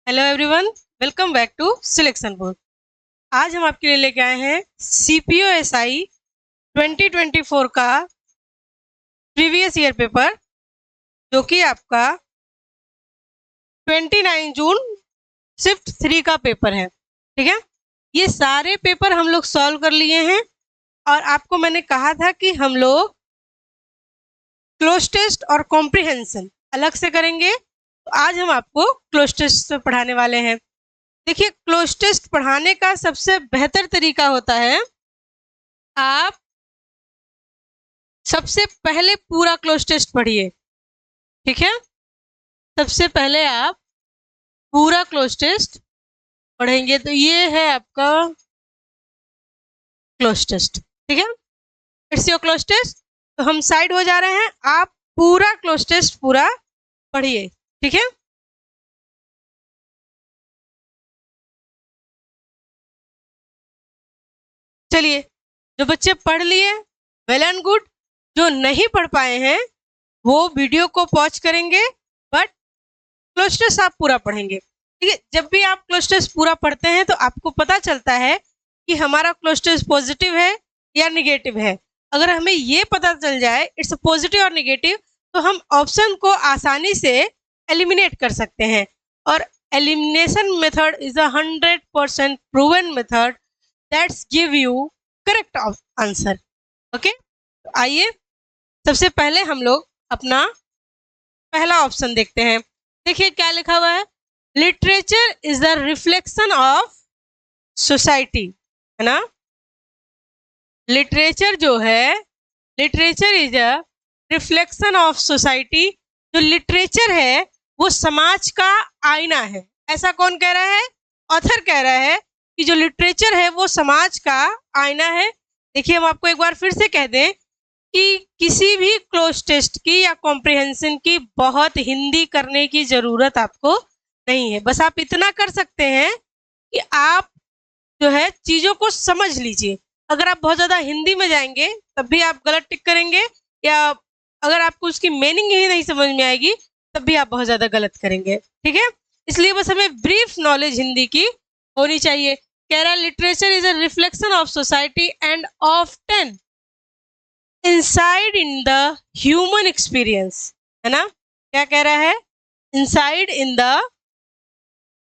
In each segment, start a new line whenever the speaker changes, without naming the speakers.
Hello everyone, welcome back to selection board. आज हम आपके लिए लेके आए हैं सीपीओ एसआई 2024 का प्रीवियस ईयर पेपर, जो कि आपका 29 जून शिफ्ट 3 का पेपर है। ठीक है, ये सारे पेपर हम लोग सॉल्व कर लिए हैं और आपको मैंने कहा था कि हम लोग क्लोज टेस्ट और कॉम्प्रिहेंशन अलग से करेंगे। तो आज हम आपको क्लोज टेस्ट से पढ़ाने वाले हैं। देखिए, क्लोज टेस्ट पढ़ाने का सबसे बेहतर तरीका होता है, आप सबसे पहले पूरा क्लोज टेस्ट पढ़िए। ठीक है, सबसे पहले आप पूरा क्लोज टेस्ट पढ़ेंगे तो ये है आपका क्लोज टेस्ट। ठीक है, इट्स योर क्लोज टेस्ट। तो हम साइड हो जा रहे हैं, आप पूरा क्लोज टेस्ट पूरा पढ़िए। ठीक है, चलिए, जो बच्चे पढ़ लिए वेल एंड गुड, जो नहीं पढ़ पाए हैं वो वीडियो को पॉज करेंगे, बट क्लोज टेस्ट आप पूरा पढ़ेंगे। ठीक है, जब भी आप क्लोज टेस्ट पूरा पढ़ते हैं तो आपको पता चलता है कि हमारा क्लोज टेस्ट पॉजिटिव है या निगेटिव है। अगर हमें ये पता चल जाए इट्स पॉजिटिव और निगेटिव, तो हम ऑप्शन को आसानी से एलिमिनेट कर सकते हैं। और elimination method is a 100% proven method that's give you correct answer. Okay, आइए सबसे पहले हम लोग अपना पहला ऑप्शन देखते हैं। देखिए क्या लिखा हुआ है, literature is the reflection of society, है ना। लिटरेचर जो है, literature is a reflection of society. जो लिटरेचर है वो समाज का आईना है। ऐसा कौन कह रहा है? ऑथर कह रहा है कि जो लिटरेचर है वो समाज का आईना है। देखिए, हम आपको एक बार फिर से कह दें कि किसी भी क्लोज टेस्ट की या कॉम्प्रिहेंशन की बहुत हिंदी करने की जरूरत आपको नहीं है। बस आप इतना कर सकते हैं कि आप जो है चीजों को समझ लीजिए। अगर आप बहुत ज्यादा हिंदी में जाएंगे तब भी आप गलत टिक करेंगे, या अगर आपको उसकी मीनिंग ही नहीं समझ में आएगी तब भी आप बहुत ज्यादा गलत करेंगे। ठीक है, इसलिए बस हमें ब्रीफ नॉलेज हिंदी की होनी चाहिए। कह रहा है literature is a reflection of society and often inside in the human experience, है ना। क्या कह रहा है? इनसाइड इन द,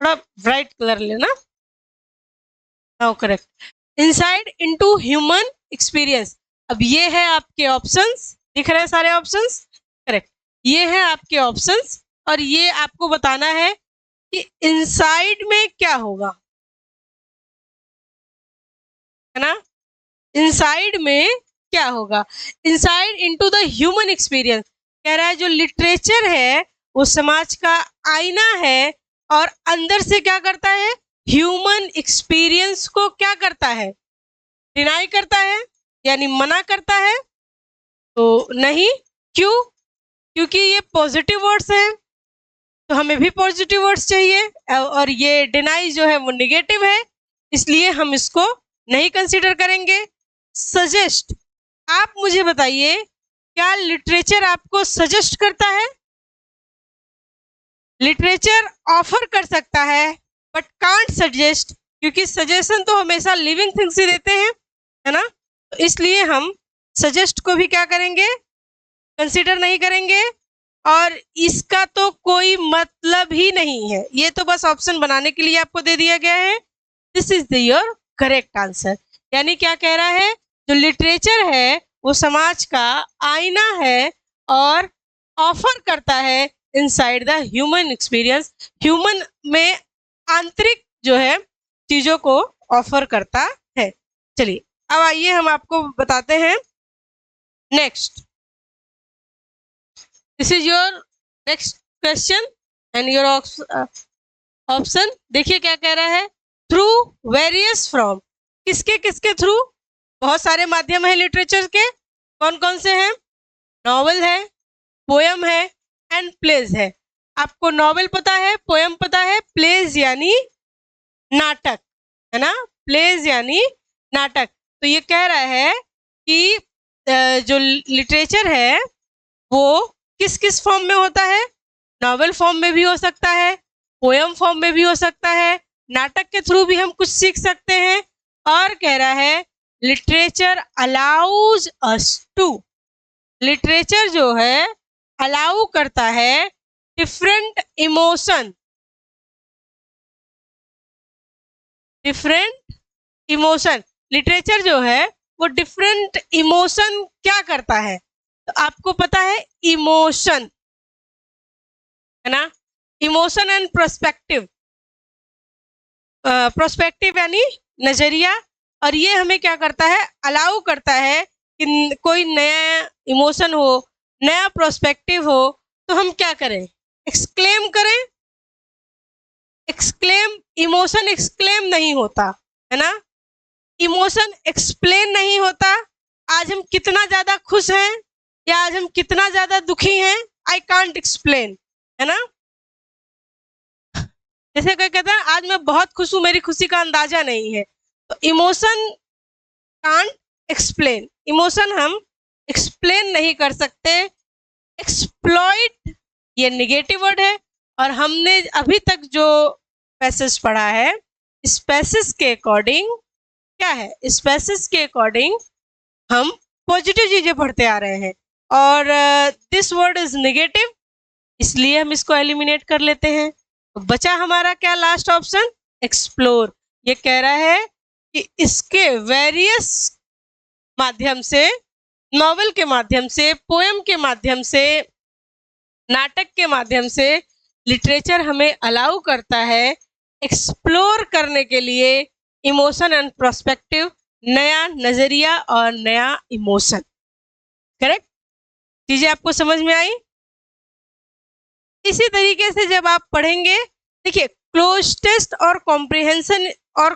थोड़ा ब्राइट कलर लेना, now correct, inside into human experience. अब ये है आपके ऑप्शंस, दिख रहे हैं सारे ऑप्शंस, करेक्ट। ये है आपके ऑप्शंस और ये आपको बताना है कि इनसाइड में क्या होगा, है ना। इनसाइड में क्या होगा? Inside into the human experience. कह रहा है जो लिटरेचर है वो समाज का आईना है और अंदर से क्या करता है? ह्यूमन एक्सपीरियंस को क्या करता है? डिनाई करता है, यानी मना करता है। तो नहीं, क्यों? क्योंकि ये पॉजिटिव वर्ड्स हैं तो हमें भी पॉजिटिव वर्ड्स चाहिए, और ये डिनाई जो है वो निगेटिव है, इसलिए हम इसको नहीं कंसीडर करेंगे। सजेस्ट, आप मुझे बताइए, क्या लिटरेचर आपको सजेस्ट करता है? लिटरेचर ऑफर कर सकता है बट कांट सजेस्ट, क्योंकि सजेशन तो हमेशा लिविंग थिंग्स ही देते हैं, है ना। तो इसलिए हम सजेस्ट को भी क्या करेंगे? कंसीडर नहीं करेंगे, और इसका तो कोई मतलब ही नहीं है। ये तो बस ऑप्शन बनाने के लिए आपको दे दिया गया है। This is your correct answer. यानी क्या कह रहा है? जो लिटरेचर है वो समाज का आईना है और ऑफर करता है inside the human experience. Human में आंतरिक जो है चीजों को ऑफर करता है। चलिए, अब आइए हम आपको बताते हैं next. This is your next question and your option. देखिए क्या कह रहा है, थ्रू वेरियस फ्रॉम। किसके किसके थ्रू? बहुत सारे माध्यम है लिटरेचर के। कौन कौन से हैं? नॉवेल है, पोयम है एंड प्लेज है। आपको नॉवेल पता है, पोयम पता है, प्लेज यानी नाटक, है ना। प्लेज यानी नाटक। तो ये कह रहा है कि जो लिटरेचर है वो किस किस फॉर्म में होता है? नॉवेल फॉर्म में भी हो सकता है, पोयम फॉर्म में भी हो सकता है, नाटक के थ्रू भी हम कुछ सीख सकते हैं। और कह रहा है literature allows us to, literature जो है अलाउ करता है different emotion, different emotion, literature जो है वो डिफरेंट इमोशन क्या करता है, तो आपको पता है इमोशन है ना, इमोशन एंड प्रोस्पेक्टिव, प्रोस्पेक्टिव यानी नजरिया, और ये हमें क्या करता है, अलाउ करता है कि कोई नया इमोशन हो, नया प्रोस्पेक्टिव हो, तो हम क्या करें, एक्सक्लेम करें। एक्सक्लेम, इमोशन एक्सक्लेम नहीं होता है ना, इमोशन एक्सप्लेन नहीं होता। आज हम कितना ज्यादा खुश हैं या आज हम कितना ज्यादा दुखी हैं, आई कांट एक्सप्लेन, है ना। जैसे कोई कहता है आज मैं बहुत खुश हूं, मेरी खुशी का अंदाजा नहीं है, तो इमोशन कांट एक्सप्लेन, इमोशन हम एक्सप्लेन नहीं कर सकते। एक्सप्लॉइट ये नेगेटिव वर्ड है, और हमने अभी तक जो पैसेज पढ़ा है, इस पैसेज के अकॉर्डिंग क्या है, इस पैसेज के अकॉर्डिंग हम पॉजिटिव चीजें पढ़ते आ रहे हैं, और दिस वर्ड इज नेगेटिव, इसलिए हम इसको एलिमिनेट कर लेते हैं। तो बचा हमारा क्या लास्ट ऑप्शन, एक्सप्लोर। ये कह रहा है कि इसके वेरियस माध्यम से, नॉवेल के माध्यम से, पोएम के माध्यम से, नाटक के माध्यम से लिटरेचर हमें अलाउ करता है एक्सप्लोर करने के लिए इमोशन एंड प्रोस्पेक्टिव, नया नजरिया और नया इमोशन। करेक्ट, चीजें आपको समझ में आई। इसी तरीके से जब आप पढ़ेंगे, देखिए क्लोज टेस्ट और कॉम्प्रिहेंशन और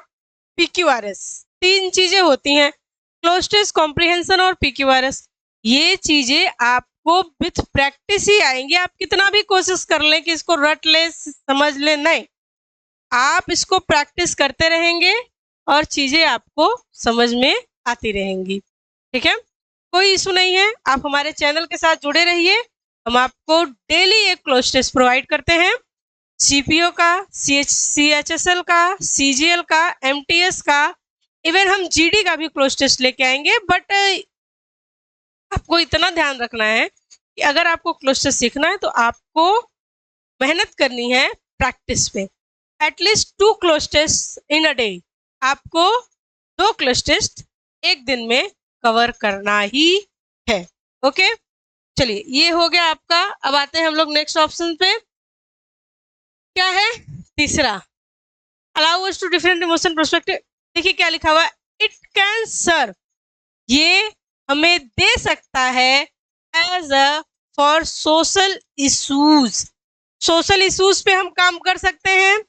पीक्यूआरएस, तीन चीजें होती हैं, क्लोज टेस्ट, कॉम्प्रिहेंशन और पीक्यूआरएस। ये चीजें आपको विथ प्रैक्टिस ही आएंगी। आप कितना भी कोशिश कर लें कि इसको रट ले, समझ ले, नहीं, आप इसको प्रैक्टिस करते रहेंगे और चीजें आपको समझ में आती रहेंगी। ठीक है, कोई इशू नहीं है, आप हमारे चैनल के साथ जुड़े रहिए। हम आपको डेली एक क्लोज टेस्ट प्रोवाइड करते हैं, सीपीओ का, सीएचएसएल का, सीजीएल का, एमटीएस का, इवन हम जीडी का भी क्लोज टेस्ट लेके आएंगे। बट आपको इतना ध्यान रखना है कि अगर आपको क्लोज टेस्ट सीखना है तो आपको मेहनत करनी है प्रैक्टिस पे। At least 2 cloze test in a day, आपको 2 क्लोज टेस्ट एक दिन में कवर करना ही है। ओके, चलिए ये हो गया आपका। अब आते हैं हम लोग नेक्स्ट ऑप्शन पे, क्या है तीसरा, allow us to different emotion perspective. देखिए क्या लिखा हुआ है, इट कैन सर्व, ये हमें दे सकता है as a for social issues, social issues पे हम काम कर सकते हैं,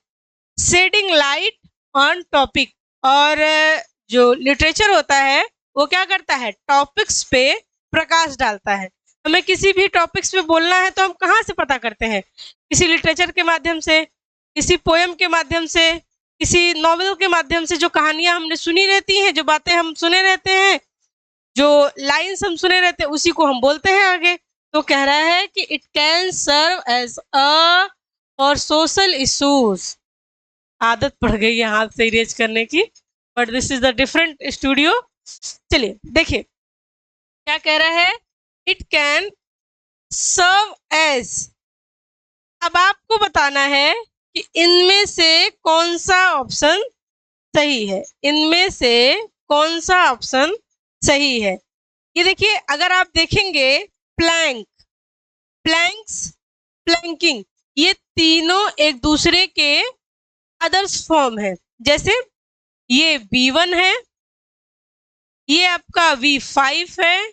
शेडिंग लाइट ऑन टॉपिक। और जो लिटरेचर होता है वो क्या करता है, टॉपिक्स पे प्रकाश डालता है। हमें किसी भी टॉपिक्स पे बोलना है तो हम कहाँ से पता करते हैं, किसी लिटरेचर के माध्यम से, किसी पोएम के माध्यम से, किसी नॉवेल के माध्यम से। जो कहानियां हमने सुनी रहती हैं, जो बातें हम सुने रहते हैं, जो लाइन्स हम सुने रहते हैं, उसी को हम बोलते हैं आगे। तो कह रहा है कि it can serve as a for social issues. आदत पड़ गई है हाथ से इरेज करने की, but this is the different studio. चलिए देखिए क्या कह रहा है, इट कैन सर्व एज। अब आपको बताना है कि इनमें से कौन सा ऑप्शन सही है, इनमें से कौन सा ऑप्शन सही है। ये देखिए, अगर आप देखेंगे प्लैंक, प्लैंक्स, प्लैंकिंग, ये तीनों एक दूसरे के अदर्स फॉर्म है। जैसे ये V1 है, ये आपका V5 है,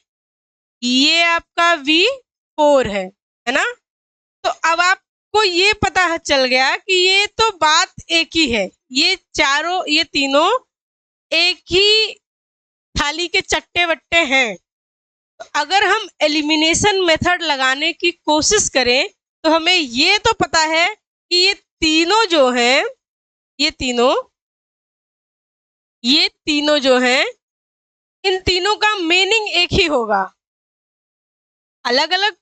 ये आपका V4 है ना। तो अब आपको ये पता चल गया कि ये तो बात एक ही है, ये चारों, ये तीनों एक ही थाली के चट्टे वट्टे हैं। तो अगर हम एलिमिनेशन मेथड लगाने की कोशिश करें तो हमें ये तो पता है कि ये तीनों जो हैं, ये तीनों जो हैं, इन तीनों का मीनिंग एक ही होगा। अलग अलग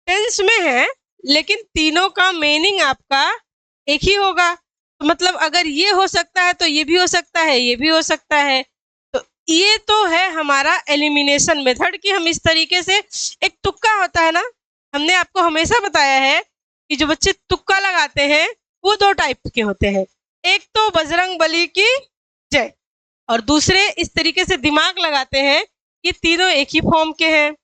टेंस में है, लेकिन तीनों का मीनिंग आपका एक ही होगा। तो मतलब अगर ये हो सकता है तो ये भी हो सकता है, ये भी हो सकता है। तो ये तो है हमारा एलिमिनेशन मेथड कि हम इस तरीके से, एक तुक्का होता है ना, हमने आपको हमेशा बताया है कि जो बच्चे तुक्का लगाते हैं वो दो टाइप के होते हैं। एक तो बजरंग बली की जय, और दूसरे इस तरीके से दिमाग लगाते हैं। ये तीनों एक ही फॉर्म के हैं,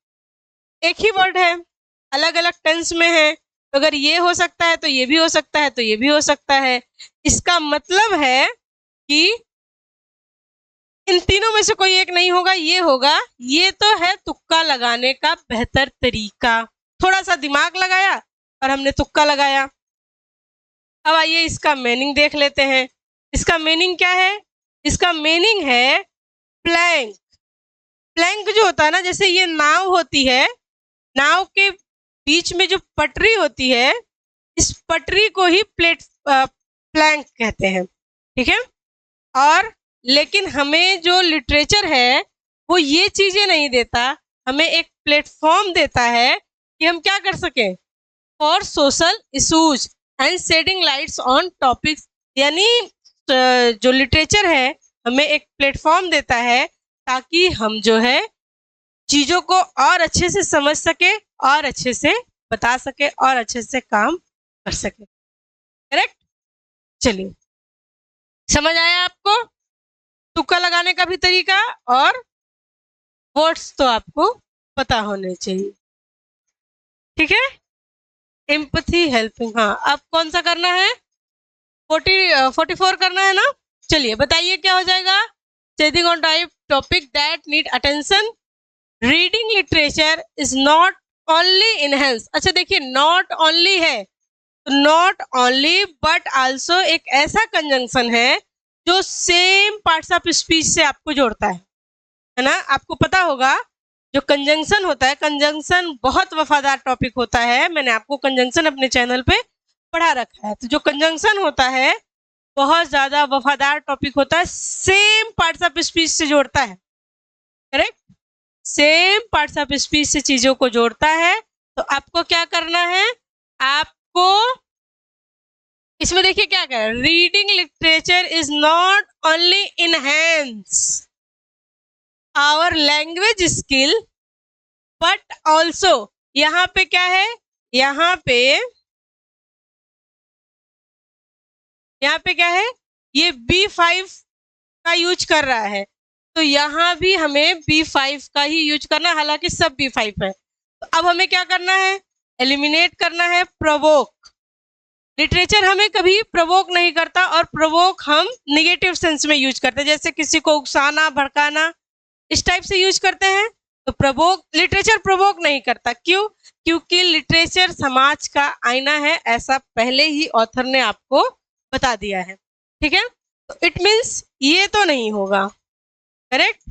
एक ही वर्ड है, अलग अलग टेंस में है। तो अगर ये हो सकता है तो ये भी हो सकता है, तो ये भी हो सकता है। इसका मतलब है कि इन तीनों में से कोई एक नहीं होगा, ये होगा। ये तो है तुक्का लगाने का बेहतर तरीका। थोड़ा सा दिमाग लगाया और हमने तुक्का लगाया। अब आइए इसका मीनिंग देख लेते हैं। इसका मीनिंग क्या है? इसका मीनिंग है प्लैंक। प्लैंक जो होता है ना, जैसे ये नाव होती है, नाव के बीच में जो पटरी होती है, इस पटरी को ही प्लैंक कहते हैं, ठीक है। और लेकिन हमें जो लिटरेचर है वो ये चीजें नहीं देता, हमें एक प्लेटफॉर्म देता है कि हम क्या कर सकें, for social issues and shedding lights on topics. यानी जो लिटरेचर है हमें एक प्लेटफॉर्म देता है ताकि हम जो है चीजों को और अच्छे से समझ सके, और अच्छे से बता सके, और अच्छे से काम कर सके। करेक्ट? चलिए, समझ आया आपको तुक्का लगाने का भी तरीका, और वर्ड्स तो आपको पता होने चाहिए, ठीक है। एम्पैथी हेल्पिंग, हाँ, अब कौन सा करना है? 44 करना है ना। चलिए बताइए क्या हो जाएगा। Chasing on type topic that need attention, reading literature is not only enhance. अच्छा देखिए, नॉट ओनली है, तो नॉट ओनली बट आल्सो एक ऐसा कंजंक्शन है जो सेम पार्ट्स ऑफ स्पीच से आपको जोड़ता है ना। आपको पता होगा जो कंजंक्शन होता है, कंजंक्शन बहुत वफादार टॉपिक होता है। मैंने आपको कंजंक्शन अपने चैनल पे पढ़ा रखा है। तो जो कंजंक्शन होता है बहुत ज्यादा वफादार टॉपिक होता है, सेम पार्ट्स ऑफ स्पीच से जोड़ता है। Correct? Same parts of speech से चीजों को जोड़ता है। तो आपको क्या करना है, आपको इसमें देखिए क्या कह रहा है, reading literature is not only enhance our language skill but also, यहाँ पे क्या है, यहाँ पे क्या है, ये B5 का यूज कर रहा है। तो यहाँ भी हमें B5 का ही यूज करना है, हालांकि सब B5 है। तो अब हमें क्या करना है, एलिमिनेट करना है प्रोवोक। लिटरेचर हमें कभी प्रोवोक नहीं करता, और प्रोवोक हम निगेटिव सेंस में यूज करते हैं, जैसे किसी को उकसाना, भड़काना, इस टाइप से यूज करते हैं। तो प्रोवोक, लिटरेचर प्रोवोक नहीं करता। क्यों? क्योंकि लिटरेचर समाज का आईना है, ऐसा पहले ही ऑथर ने आपको बता दिया है, ठीक है। तो इट मीन्स ये तो नहीं होगा। करेक्ट?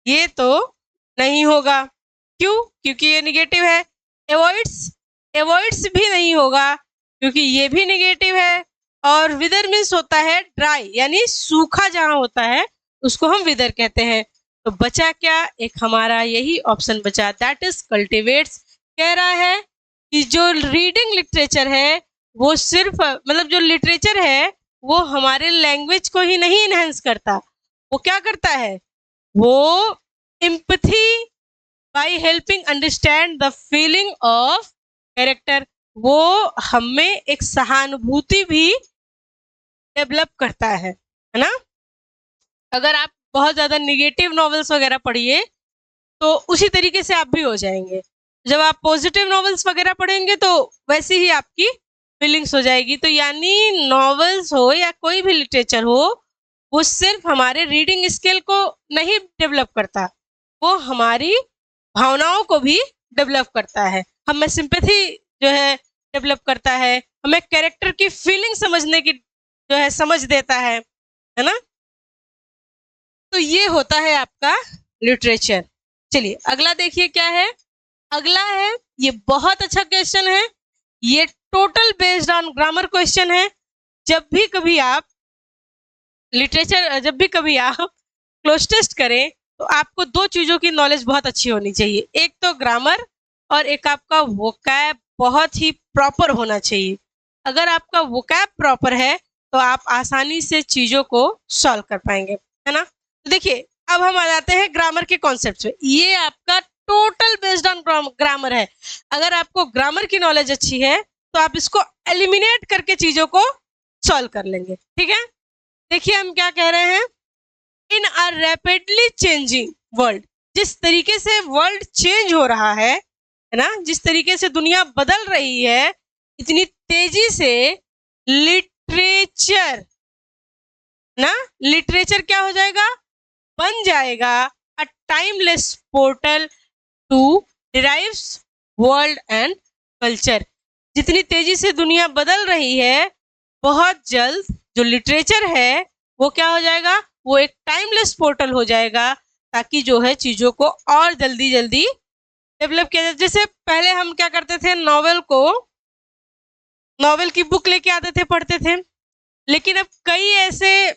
ये तो नहीं होगा। क्यों? क्योंकि ये निगेटिव है। एवॉइड्स भी नहीं होगा क्योंकि ये भी निगेटिव है। और विदर मीन्स होता है ड्राई, यानी सूखा जहां होता है उसको हम विदर कहते हैं। तो बचा क्या, एक हमारा यही ऑप्शन बचा, दैट इज कल्टिवेट्स। कह रहा है कि जो रीडिंग लिटरेचर है वो सिर्फ, मतलब जो लिटरेचर है वो हमारे लैंग्वेज को ही नहीं इनहेंस करता, वो क्या करता है, वो empathy by helping understand the feeling of character, वो हमें एक सहानुभूति भी डेवलप करता है ना। अगर आप बहुत ज्यादा निगेटिव नॉवेल्स वगैरह पढ़िए तो उसी तरीके से आप भी हो जाएंगे। जब आप पॉजिटिव नॉवेल्स वगैरह पढ़ेंगे तो वैसी ही आपकी फीलिंग्स हो जाएगी। तो यानी नॉवेल्स हो या कोई भी लिटरेचर हो, वो सिर्फ हमारे रीडिंग स्किल को नहीं डेवलप करता, वो हमारी भावनाओं को भी डेवलप करता है। हमें सिंपैथी जो है डेवलप करता है, हमें कैरेक्टर की फीलिंग समझने की जो है समझ देता है ना। तो ये होता है आपका लिटरेचर। चलिए अगला देखिए क्या है। अगला है, ये बहुत अच्छा क्वेश्चन है, ये total based on grammar question है। जब भी कभी आप क्लोज टेस्ट करें तो आपको दो चीजों की नॉलेज बहुत अच्छी होनी चाहिए, एक तो ग्रामर और एक आपका वोकैब बहुत ही प्रॉपर होना चाहिए। अगर आपका वोकैब प्रॉपर है तो आप आसानी से चीजों को सॉल्व कर पाएंगे, है ना। तो देखिए अब हम आ जाते हैं ग्रामर के कॉन्सेप्ट पे। ये आपका टोटल बेस्ड ऑन ग्रामर है। अगर आपको ग्रामर की नॉलेज अच्छी है तो आप इसको एलिमिनेट करके चीजों को सॉल्व कर लेंगे, ठीक है। देखिए हम क्या कह रहे हैं, इन अ रैपिडली चेंजिंग वर्ल्ड, जिस तरीके से वर्ल्ड चेंज हो रहा है ना, जिस तरीके से दुनिया बदल रही है, इतनी तेजी से लिटरेचर ना, लिटरेचर क्या हो जाएगा, बन जाएगा a timeless portal to derives world and culture. जितनी तेजी से दुनिया बदल रही है, बहुत जल्द जो लिटरेचर है वो क्या हो जाएगा, वो एक टाइमलेस पोर्टल हो जाएगा, ताकि जो है चीजों को और जल्दी जल्दी डेवलप किया जाए। जैसे पहले हम क्या करते थे, नॉवेल की बुक लेके आते थे, पढ़ते थे, लेकिन अब कई ऐसे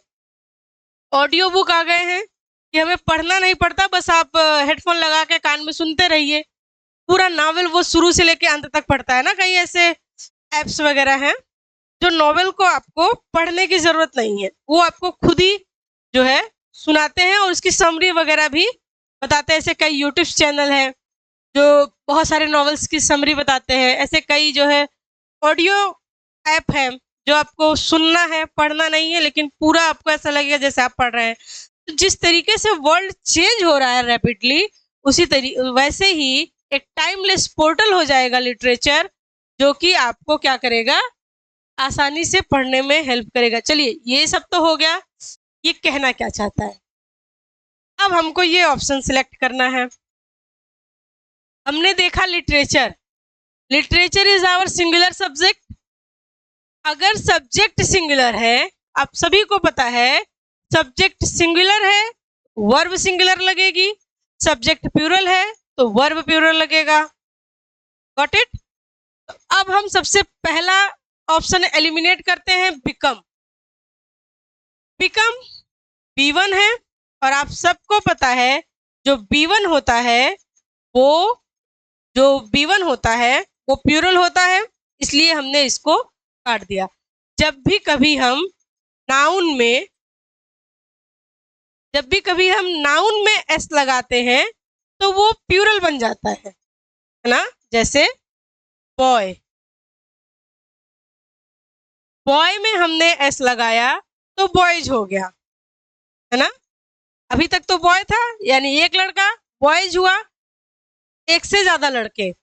ऑडियो बुक आ गए हैं कि हमें पढ़ना नहीं पड़ता, बस आप हेडफोन लगा के कान में सुनते रहिए, पूरा नॉवेल वो शुरू से लेके अंत तक पढ़ता है ना। कई ऐसे एप्स वगैरह हैं जो नॉवेल को आपको पढ़ने की जरूरत नहीं है, वो आपको खुद ही जो है सुनाते हैं और उसकी समरी वगैरह भी बताते हैं। ऐसे कई यूट्यूब चैनल हैं जो बहुत सारे नॉवेल्स की समरी बताते हैं। ऐसे कई जो है ऑडियो ऐप है जो आपको सुनना है, पढ़ना नहीं है, लेकिन पूरा आपको ऐसा लगेगा जैसे आप पढ़ रहे हैं। तो जिस तरीके से वर्ल्ड चेंज हो रहा है रैपिडली, वैसे ही एक टाइमलेस पोर्टल हो जाएगा लिटरेचर, जो कि आपको क्या करेगा, आसानी से पढ़ने में हेल्प करेगा। चलिए ये सब तो हो गया, ये कहना क्या चाहता है। अब हमको ये ऑप्शन सिलेक्ट करना है। हमने देखा literature, literature is our singular subject. अगर सब्जेक्ट सिंगुलर है, आप सभी को पता है सब्जेक्ट सिंगुलर है, वर्ब सिंगुलर लगेगी, सब्जेक्ट प्लूरल है तो वर्ब प्लूरल लगेगा। Got it. अब हम सबसे पहला ऑप्शन एलिमिनेट करते हैं, बिकम। बिकम B1 है और आप सबको पता है जो B1 होता है वो प्लूरल होता है, इसलिए हमने इसको काट दिया। जब भी कभी हम नाउन में एस लगाते हैं तो वो प्लूरल बन जाता है ना। जैसे बॉय में हमने एस लगाया तो बॉयज हो गया, है ना। अभी तक तो बॉय था यानी एक लड़का, बॉयज हुआ एक से ज्यादा लड़के।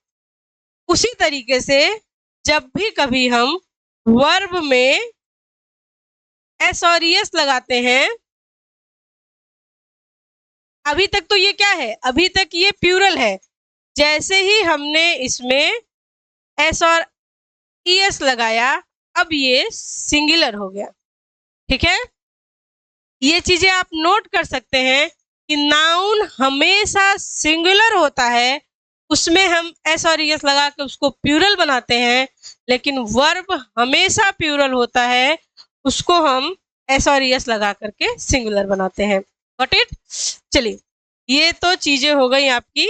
उसी तरीके से जब भी कभी हम वर्ब में एस और एस लगाते हैं, अभी तक तो ये क्या है, अभी तक ये प्लूरल है, जैसे ही हमने इसमें एस और एस लगाया अब ये सिंगुलर हो गया, ठीक है। ये चीजें आप नोट कर सकते हैं कि नाउन हमेशा सिंगुलर होता है, उसमें हम एस और एस लगा के उसको प्लूरल बनाते हैं, लेकिन वर्ब हमेशा प्लूरल होता है, उसको हम एस और एस लगा करके सिंगुलर बनाते हैं। Got it. चलिए ये तो चीजें हो गई आपकी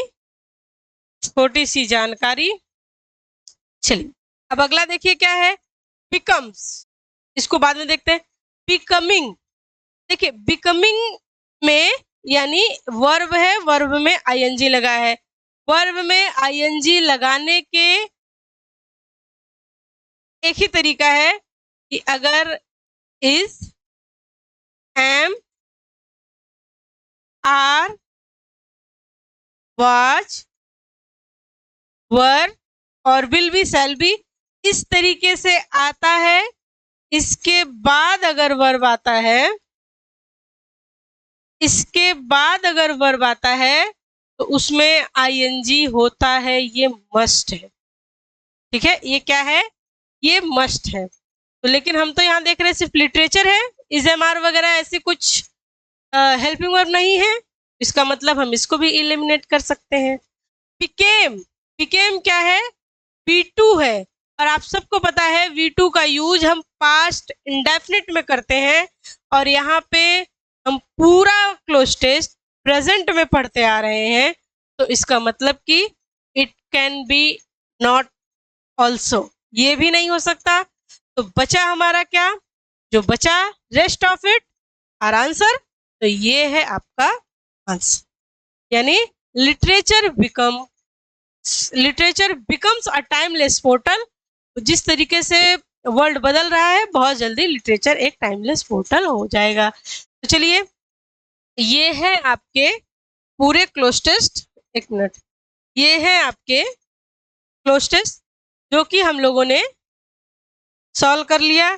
छोटी सी जानकारी। चलिए अब अगला देखिए क्या है, बिकम्स। इसको बाद में देखते हैं। बिकमिंग, देखिए बिकमिंग में यानी वर्ब है, वर्ब में आईएनजी लगा है। वर्ब में आईएनजी लगाने के एक ही तरीका है कि अगर इज, एम, आर, वाज, वर और विल बी, शैल बी, इस तरीके से आता है। इसके बाद अगर वर्ब आता है, तो उसमें आईएनजी होता है, ये मस्ट है, ठीक है। ये क्या है, ये मस्ट है। तो लेकिन हम तो यहाँ देख रहे हैं सिर्फ लिटरेचर है, इज, एम, आर वगैरह ऐसी कुछ हेल्पिंग वर्ब नहीं है, इसका मतलब हम इसको भी एलिमिनेट कर सकते हैं। बिकेम क्या है, V2 है, और आप सबको पता है V2 का यूज हम पास्ट इंडेफिनिट में करते हैं, और यहाँ पे हम पूरा क्लोज टेस्ट प्रेजेंट में पढ़ते आ रहे हैं, तो इसका मतलब कि it can be not also, ये भी नहीं हो सकता, तो बचा हमारा क्या, जो बचा rest of it are answer, तो ये है आपका आंसर। यानी literature becomes a timeless portal. जिस तरीके से वर्ल्ड बदल रहा है, बहुत जल्दी लिटरेचर एक टाइमलेस पोर्टल हो जाएगा। तो चलिए, ये है आपके पूरे क्लोज टेस्ट। एक मिनट, ये है आपके क्लोज टेस्ट जो कि हम लोगों ने सॉल्व कर लिया।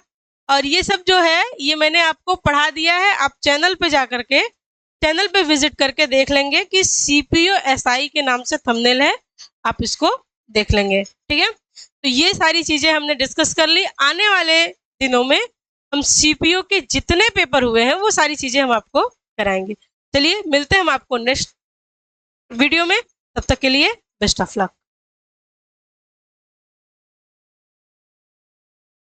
और ये सब जो है ये मैंने आपको पढ़ा दिया है। आप चैनल पे विजिट करके देख लेंगे कि सीपीयू एसआई के नाम से थंबनेल है, आप इसको देख लेंगे। ठीक है, तो ये सारी चीजें हमने डिस्कस कर ली। आने वाले दिनों में हम सीपीयू के जितने पेपर हुए हैं वो सारी चीजें हम आपको कराएंगे। चलिए, मिलते हैं हम आपको नेक्स्ट वीडियो में। तब तक के लिए बेस्ट ऑफ लक।